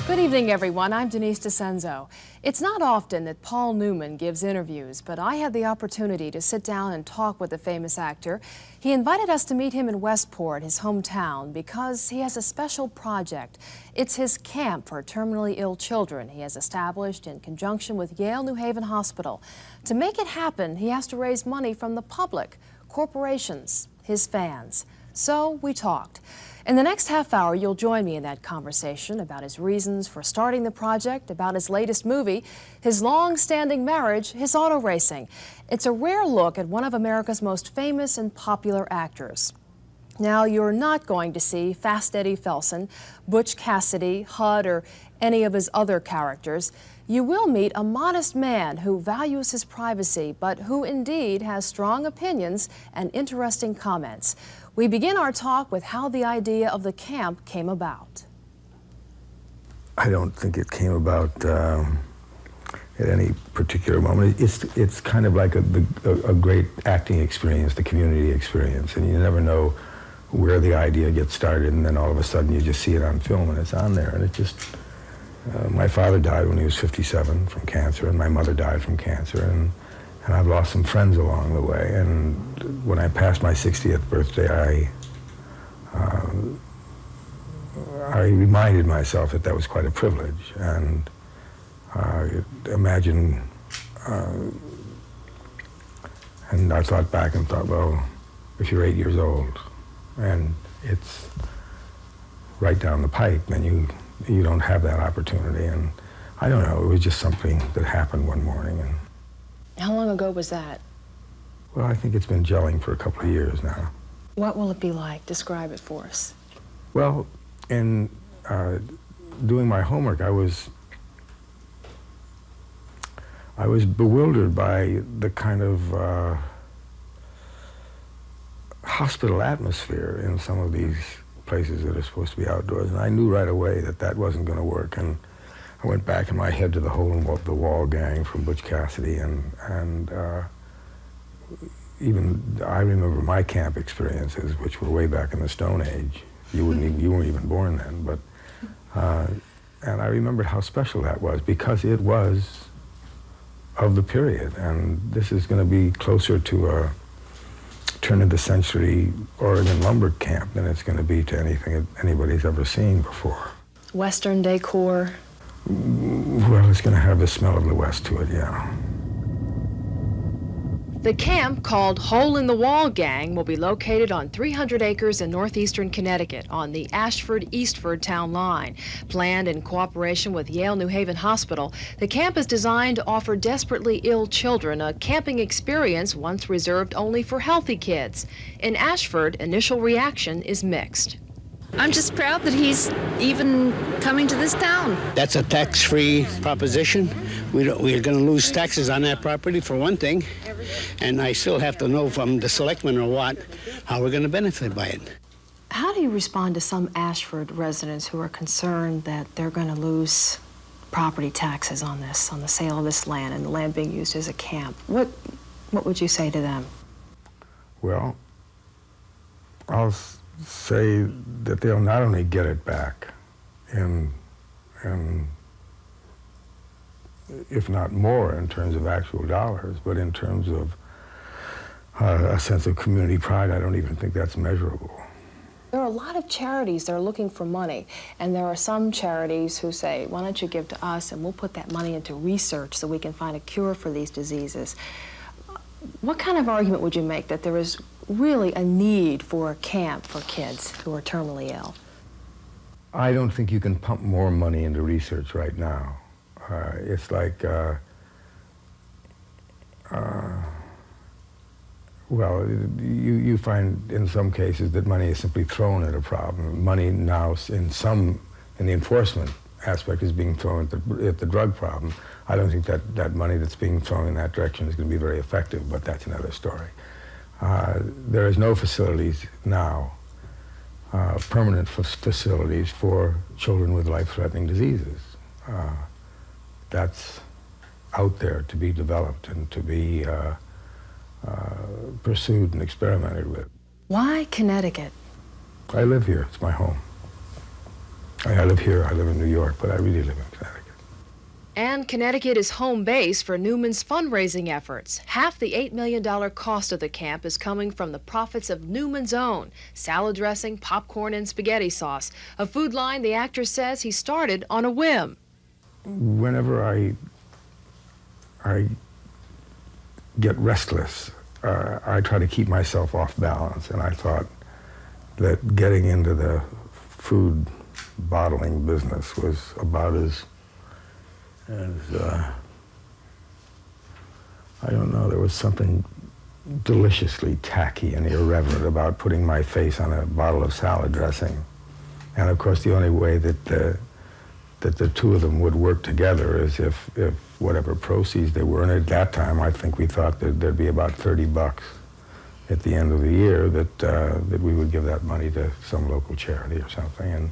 Good evening, everyone. I'm Denise D'Ascenzo. It's not often that Paul Newman gives interviews, but I had the opportunity to sit down and talk with the famous actor. He invited us to meet him in Westport, his hometown, because he has a special project. It's his camp for terminally ill children he has established in conjunction with Yale New Haven Hospital. To make it happen, he has to raise money from the public, corporations, his fans. So we talked. In the next half hour, you'll join me in that conversation about his reasons for starting the project, about his latest movie, his long-standing marriage, his auto racing. It's a rare look at one of America's most famous and popular actors. Now, you're not going to see Fast Eddie Felson, Butch Cassidy, Hud, or any of his other characters. You will meet a modest man who values his privacy, but who indeed has strong opinions and interesting comments. We begin our talk with how the idea of the camp came about. I don't think it came about at any particular moment. It's kind of like a great acting experience, the community experience, and you never know where the idea gets started, and then all of a sudden you just see it on film and it's on there. And it just, my father died when he was 57 from cancer, and my mother died from cancer, and I've lost some friends along the way. And when I passed my 60th birthday, I reminded myself that was quite a privilege. And and I thought back and thought, well, if you're 8 years old and it's right down the pike, then you don't have that opportunity. And I don't know, it was just something that happened one morning. And how long ago was that? Well, I think it's been gelling for a couple of years now. What will it be like? Describe it for us. Well, in doing my homework, I was bewildered by the kind of hospital atmosphere in some of these places that are supposed to be outdoors, and I knew right away that wasn't going to work. And I went back in my head to the Hole in the Wall gang from Butch Cassidy, and even I remember my camp experiences, which were way back in the Stone Age. You weren't even born then, but and I remembered how special that was because it was of the period, and this is going to be closer to a turn of the century Oregon lumber camp than it's going to be to anything that anybody's ever seen before. Western decor. Well, it's going to have the smell of the West to it, yeah. The camp, called Hole in the Wall Gang, will be located on 300 acres in northeastern Connecticut on the Ashford-Eastford town line. Planned in cooperation with Yale New Haven Hospital, the camp is designed to offer desperately ill children a camping experience once reserved only for healthy kids. In Ashford, initial reaction is mixed. I'm just proud that he's even coming to this town. That's a tax-free proposition. We're going to lose taxes on that property, for one thing. And I still have to know from the selectmen or what, how we're going to benefit by it. How do you respond to some Ashford residents who are concerned that they're going to lose property taxes on the sale of this land and the land being used as a camp? What would you say to them? Well, I'll say that they'll not only get it back in if not more in terms of actual dollars, but in terms of a sense of community pride. I don't even think that's measurable. There are a lot of charities that are looking for money, and there are some charities who say, why don't you give to us and we'll put that money into research so we can find a cure for these diseases. What kind of argument would you make that there is really a need for a camp for kids who are terminally ill? I don't think you can pump more money into research right now. It's like, well, you find in some cases that money is simply thrown at a problem. Money now, in the enforcement aspect, is being thrown at the drug problem. I don't think that money that's being thrown in that direction is going to be very effective, but that's another story. There is no facilities now, permanent facilities for children with life-threatening diseases. That's out there to be developed and to be pursued and experimented with. Why Connecticut? I live here. It's my home. I live here, I live in New York, but I really live in Connecticut. And Connecticut is home base for Newman's fundraising efforts. Half the $8 million cost of the camp is coming from the profits of Newman's Own, salad dressing, popcorn, and spaghetti sauce, a food line the actor says he started on a whim. Whenever I get restless, I try to keep myself off balance, and I thought that getting into the food bottling business was about as I don't know, there was something deliciously tacky and irreverent about putting my face on a bottle of salad dressing. And of course, the only way that the two of them would work together is if whatever proceeds there were, and at that time I think we thought that there'd be about $30 at the end of the year that we would give that money to some local charity or something. And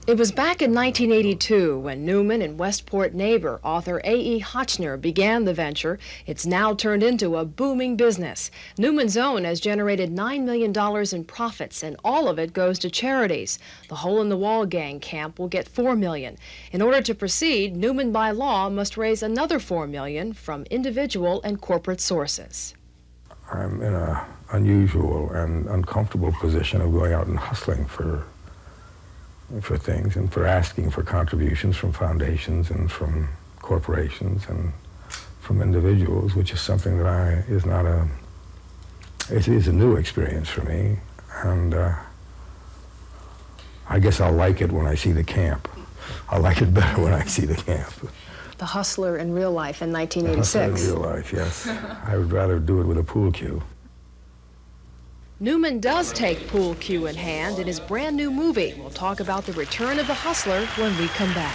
it was back in 1982 when Newman and Westport neighbor author A.E. Hotchner began the venture. It's now turned into a booming business. Newman's Own has generated $9 million in profits, and all of it goes to charities. The Hole in the Wall Gang camp will get $4 million. In order to proceed, Newman by law must raise another $4 million from individual and corporate sources. I'm in an unusual and uncomfortable position of going out and hustling for things and for asking for contributions from foundations and from corporations and from individuals, which is something that it is a new experience for me, and I guess I'll like it when I see the camp. I'll like it better when I see the camp. The Hustler in real life in The 1986. hustler in real life, yes. I would rather do it with a pool cue. Newman does take pool cue in hand in his brand new movie. We'll talk about the return of the hustler when we come back.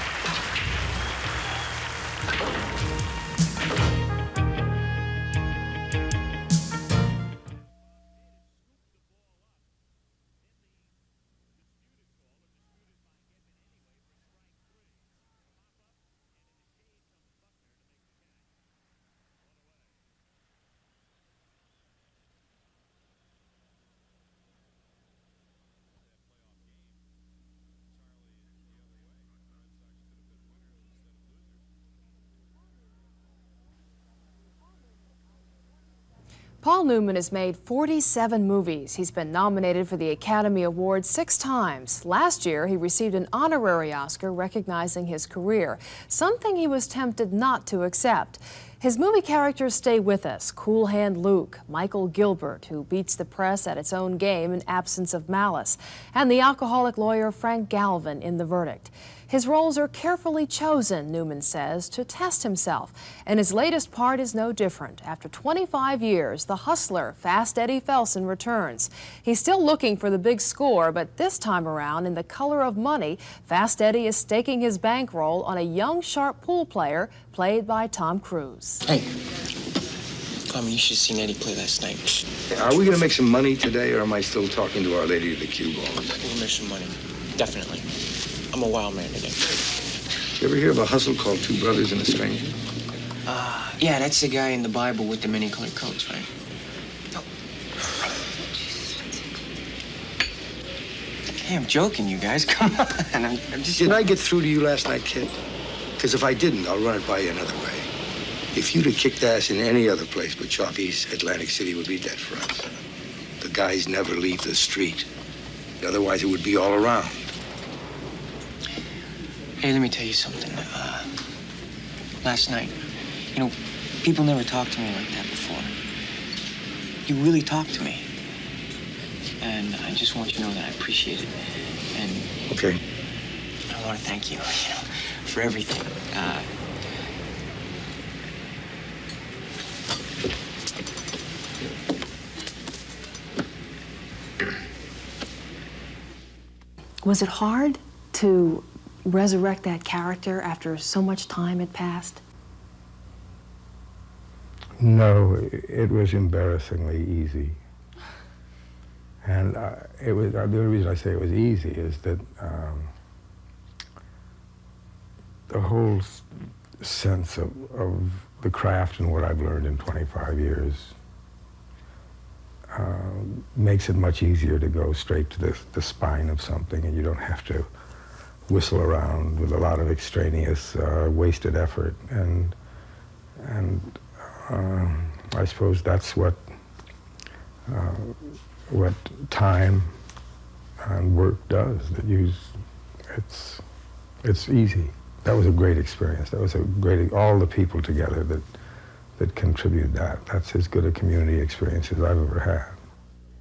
Paul Newman has made 47 movies. He's been nominated for the Academy Award 6 times. Last year, he received an honorary Oscar recognizing his career, something he was tempted not to accept. His movie characters stay with us. Cool Hand Luke, Michael Gilbert, who beats the press at its own game in Absence of Malice, and the alcoholic lawyer Frank Galvin in The Verdict. His roles are carefully chosen, Newman says, to test himself. And his latest part is no different. After 25 years, the hustler, Fast Eddie Felson, returns. He's still looking for the big score, but this time around, in The Color of Money, Fast Eddie is staking his bankroll on a young, sharp pool player played by Tom Cruise. Hey, Tommy, you should have seen Eddie play last night. Are we going to make some money today, or am I still talking to Our Lady of the Cue Balls? We'll make some money, definitely. I'm a wild man today. You ever hear of a hustle called Two Brothers and a Stranger? Yeah, that's the guy in the Bible with the many-colored coats, right? Oh. Hey, I'm joking, you guys. Come on. I'm just... Did I get through to you last night, kid? Because if I didn't, I'll run it by you another way. If you'd have kicked ass in any other place but Chalky's, Atlantic City would be dead for us. The guys never leave the street. Otherwise, it would be all around. Hey, let me tell you something. Last night, you know, people never talked to me like that before. You really talked to me. And I just want you to know that I appreciate it. And Okay. I want to thank you, for everything. Was it hard to resurrect that character after so much time had passed? No, it was embarrassingly easy. And it was, the only reason I say it was easy is that the whole sense of the craft and what I've learned in 25 years makes it much easier to go straight to the spine of something, and you don't have to whistle around with a lot of extraneous, wasted effort, and I suppose that's what time and work does. It's easy. That was a great experience. That was all the people together that contributed that. That's as good a community experience as I've ever had.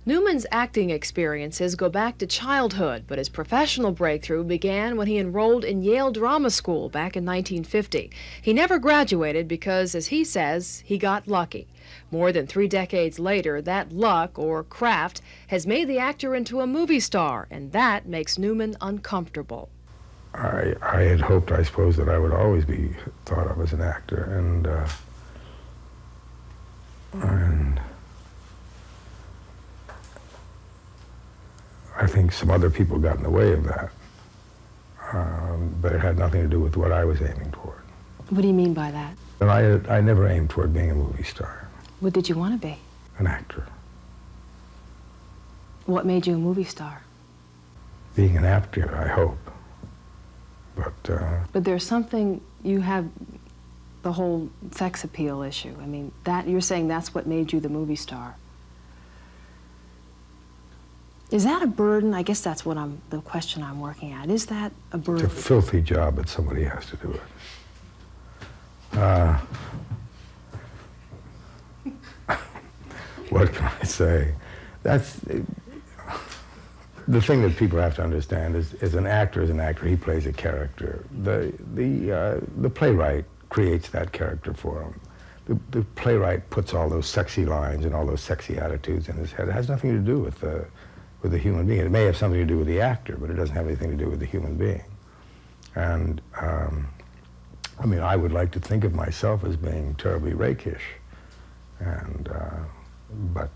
Newman's acting experiences go back to childhood, but his professional breakthrough began when he enrolled in Yale Drama School back in 1950. He never graduated because, as he says, he got lucky. More than 3 decades later, that luck, or craft, has made the actor into a movie star, and that makes Newman uncomfortable. I had hoped, I suppose, that I would always be thought of as an actor, and I think some other people got in the way of that, but it had nothing to do with what I was aiming toward. What do you mean by that? And I never aimed toward being a movie star. What did you want to be? An actor. What made you a movie star? Being an actor, I hope. But there's something, you have the whole sex appeal issue. I mean, that you're saying that's what made you the movie star. Is that a burden? I guess that's what the question I'm working at. Is that a burden? It's a filthy job, but somebody has to do it. What can I say? That's the thing that people have to understand is an actor is an actor. He plays a character. The playwright creates that character for him. The playwright puts all those sexy lines and all those sexy attitudes in his head. It has nothing to do with the human being. It may have something to do with the actor, but it doesn't have anything to do with the human being. And I mean, I would like to think of myself as being terribly rakish, but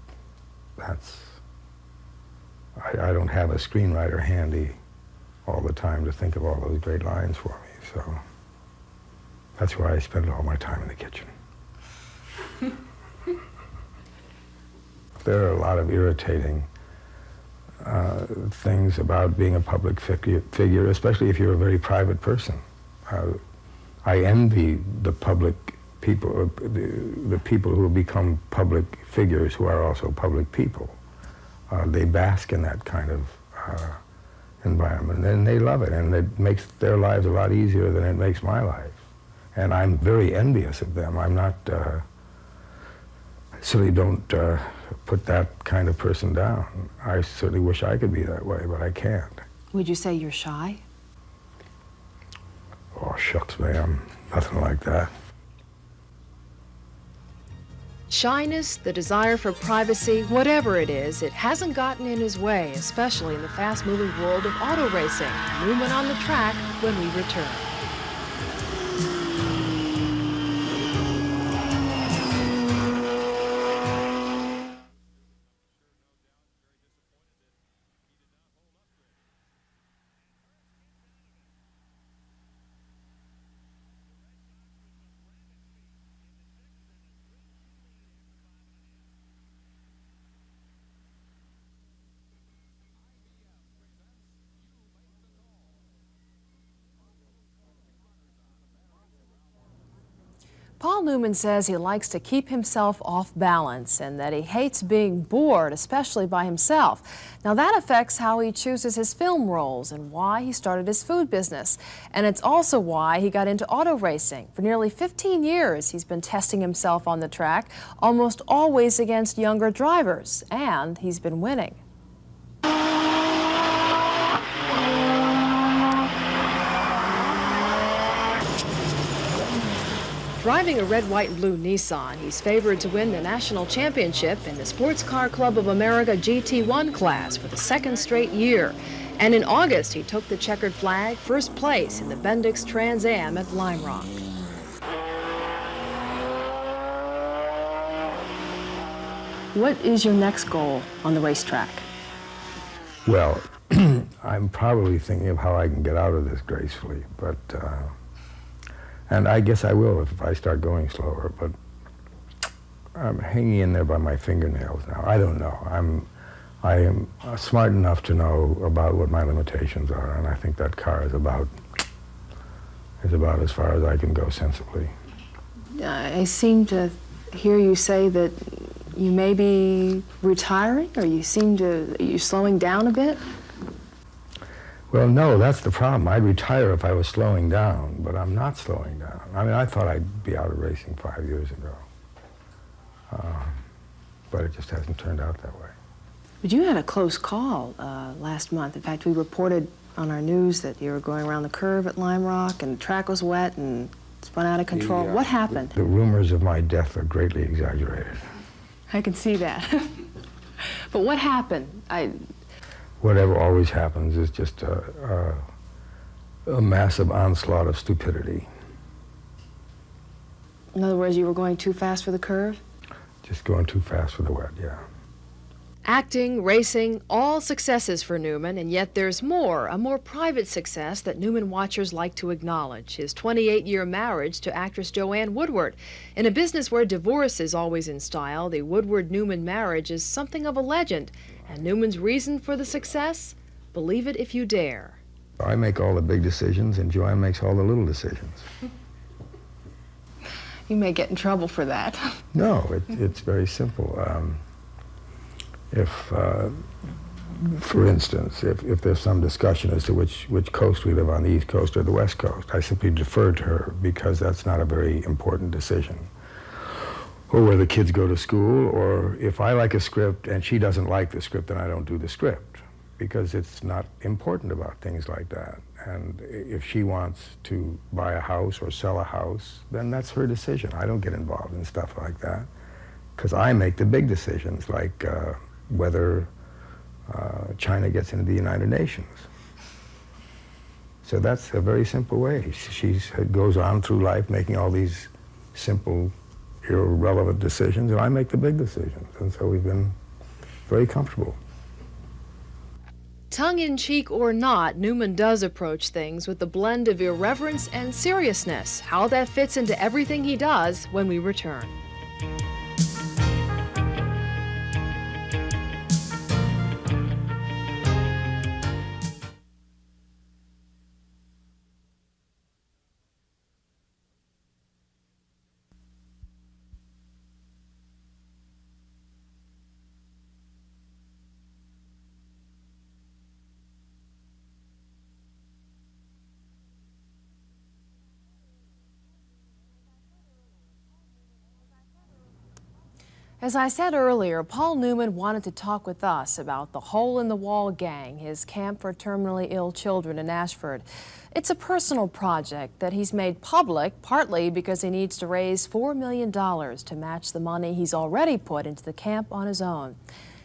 that's. I don't have a screenwriter handy all the time to think of all those great lines for me, so that's why I spend all my time in the kitchen. There are a lot of irritating things about being a public figure, especially if you're a very private person. I envy the public people, the people who have become public figures who are also public people. They bask in that kind of environment, and they love it, and it makes their lives a lot easier than it makes my life. And I'm very envious of them. I'm not, I certainly don't put that kind of person down. I certainly wish I could be that way, but I can't. Would you say you're shy? Oh, shucks, ma'am. Nothing like that. Shyness, the desire for privacy, whatever it is, it hasn't gotten in his way, especially in the fast-moving world of auto racing. Newman on the track when we return. Paul Newman says he likes to keep himself off balance and that he hates being bored, especially by himself. Now that affects how he chooses his film roles and why he started his food business. And it's also why he got into auto racing. For nearly 15 years, he's been testing himself on the track, almost always against younger drivers, and he's been winning. Driving a red, white, and blue Nissan, he's favored to win the national championship in the Sports Car Club of America GT1 class for the 2nd straight year. And in August, he took the checkered flag, first place in the Bendix Trans Am at Lime Rock. What is your next goal on the racetrack? Well, I'm probably thinking of how I can get out of this gracefully, but and I guess I will if I start going slower, but I'm hanging in there by my fingernails now. I don't know. I am smart enough to know about what my limitations are, and I think that car is about as far as I can go sensibly. I seem to hear you say that you may be retiring, or you're slowing down a bit? Well, no, that's the problem. I'd retire if I was slowing down, but I'm not slowing down. I mean, I thought I'd be out of racing 5 years ago. But it just hasn't turned out that way. But you had a close call last month. In fact, we reported on our news that you were going around the curve at Lime Rock and the track was wet and spun out of control. What happened? The rumors of my death are greatly exaggerated. I can see that. But what happened? Whatever always happens is just a massive onslaught of stupidity. In other words, you were going too fast for the curve? Just going too fast for the wet, yeah. Acting, racing, all successes for Newman, and yet there's more, a more private success that Newman watchers like to acknowledge, his 28-year marriage to actress Joanne Woodward. In a business where divorce is always in style, the Woodward-Newman marriage is something of a legend, and Newman's reason for the success? Believe it if you dare. I make all the big decisions, and Joanne makes all the little decisions. You may get in trouble for that. No, it's very simple. For instance, if there's some discussion as to which coast we live on, the East Coast or the West Coast, I simply defer to her because that's not a very important decision. Or where the kids go to school, or if I like a script and she doesn't like the script, then I don't do the script because it's not important about things like that. And if she wants to buy a house or sell a house, then that's her decision. I don't get involved in stuff like that because I make the big decisions, like whether China gets into the United Nations. So that's a very simple way. She goes on through life making all these simple, irrelevant decisions, and I make the big decisions. And so we've been very comfortable. Tongue-in-cheek or not, Newman does approach things with a blend of irreverence and seriousness. How that fits into everything he does when we return. As I said earlier, Paul Newman wanted to talk with us about the Hole in the Wall Gang, his camp for terminally ill children in Ashford. It's a personal project that he's made public, partly because he needs to raise $4 million to match the money he's already put into the camp on his own.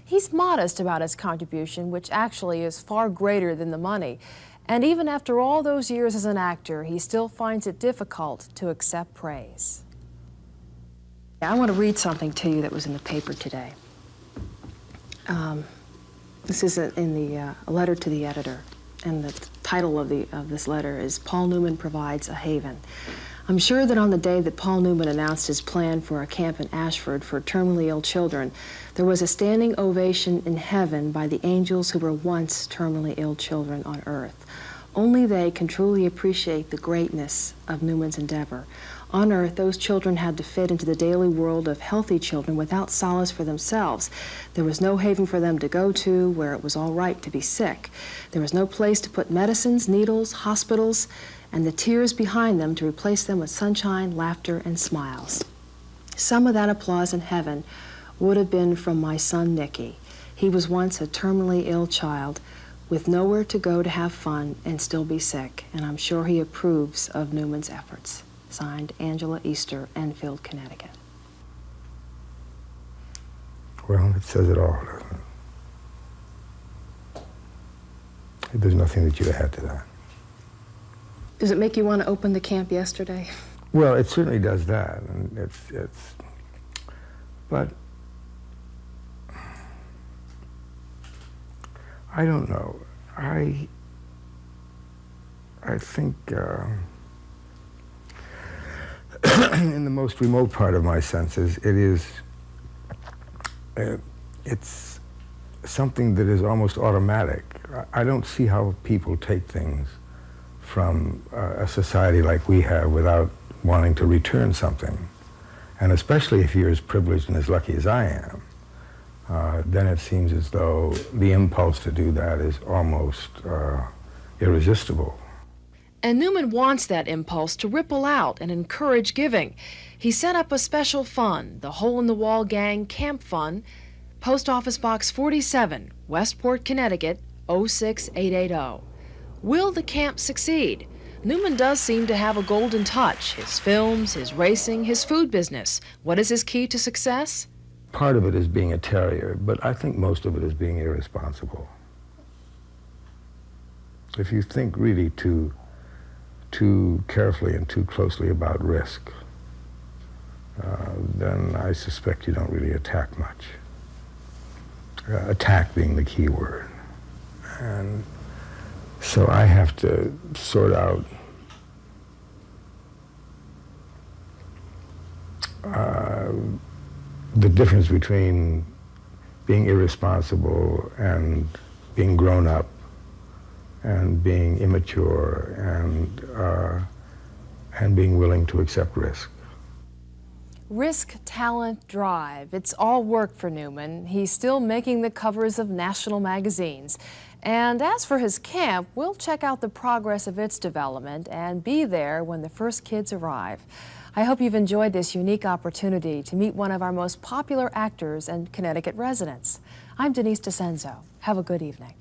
He's modest about his contribution, which actually is far greater than the money. And even after all those years as an actor, he still finds it difficult to accept praise. I want to read something to you that was in the paper today. This is in a letter to the editor, and the title of this letter is "Paul Newman Provides a Haven." I'm sure that on the day that Paul Newman announced his plan for a camp in Ashford for terminally ill children, there was a standing ovation in heaven by the angels who were once terminally ill children on earth. Only they can truly appreciate the greatness of Newman's endeavor. On earth, those children had to fit into the daily world of healthy children without solace for themselves. There was no haven for them to go to where it was all right to be sick. There was no place to put medicines, needles, hospitals, and the tears behind them to replace them with sunshine, laughter, and smiles. Some of that applause in heaven would have been from my son, Nicky. He was once a terminally ill child with nowhere to go to have fun and still be sick, and I'm sure he approves of Newman's efforts. Signed, Angela Easter, Enfield, Connecticut. Well, it says it all, doesn't it? There's nothing that you add to that. Does it make you want to open the camp yesterday? Well, it certainly does that, and but I don't know. I think in the most remote part of my senses, it's something that is almost automatic. I don't see how people take things from a society like we have without wanting to return something. And especially if you're as privileged and as lucky as I am, then it seems as though the impulse to do that is almost irresistible. And Newman wants that impulse to ripple out and encourage giving. He set up a special fund, the Hole in the Wall Gang Camp Fund, Post Office Box 47, Westport, Connecticut, 06880. Will the camp succeed? Newman does seem to have a golden touch. His films, his racing, his food business. What is his key to success? Part of it is being a terrier, but I think most of it is being irresponsible. If you think really too carefully and too closely about risk, then I suspect you don't really attack much. Attack being the key word. And so I have to sort out the difference between being irresponsible and being grown up and being immature and being willing to accept risk. Risk, talent, drive. It's all work for Newman. He's still making the covers of national magazines. And as for his camp, we'll check out the progress of its development and be there when the first kids arrive. I hope you've enjoyed this unique opportunity to meet one of our most popular actors and Connecticut residents. I'm Denise D'Ascenzo. Have a good evening.